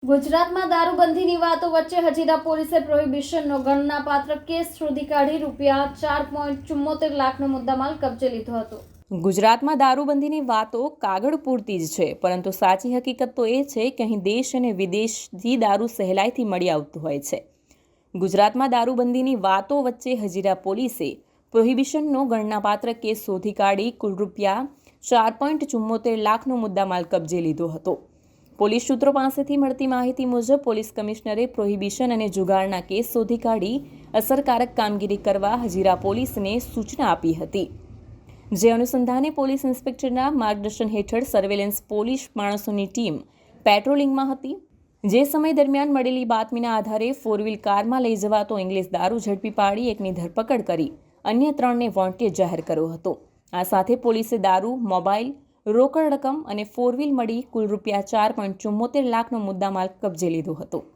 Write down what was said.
ગુજરાતમાં દારૂબંધીની વાતો વચ્ચે હજીરા પોલીસે પ્રોહિબિશનનો ગણનાપાત્ર કેસ શોધી કાઢી ₹4.74 લાખનો મુદ્દામાલ કબજે લીધો હતો। ગુજરાતમાં દારૂબંધીની વાતો કાગળ પૂરતી જ છે, પરંતુ સાચી હકીકત તો એ છે કે અહીં દેશ અને વિદેશથી દારૂ સહેલાઈથી મળી આવતું હોય છે। ગુજરાતમાં દારૂબંધીની વાતો વચ્ચે હજીરા પોલીસે પ્રોહિબિશનનો ગણનાપાત્ર કેસ શોધી કાઢી કુલ ₹4.74 લાખનો મુદ્દામાલ કબજે લીધો હતો। પોલીસ સૂત્રો પાસેથી મળતી માહિતી મુજબ પોલીસ કમિશનરે પ્રોહિબિશન અને જુગારના કેસ શોધી કાઢી અસરકારક કામગીરી કરવા હજીરા પોલીસને સૂચના આપી હતી। જે અનુસંધાને પોલીસ ઇન્સ્પેક્ટરના માર્ગદર્શન હેઠળ સર્વેલન્સ પોલીસ માણસોની ટીમ પેટ્રોલિંગમાં હતી। જે સમય દરમિયાન મળેલી બાતમીના આધારે 4 વ્હીલ કારમાં લઈ જવાતો ઇંગ્લિશ દારૂ ઝડપી પાડી એકની ધરપકડ કરી અન્ય 3ને વોન્ટેડ જાહેર કર્યો હતો। આ સાથે પોલીસે દારૂ, મોબાઈલ, રોકડ રકમ અને 4 વ્હીલ મળી કુલ ₹4.74 લાખનો મુદ્દામાલ કબજે લીધો હતો।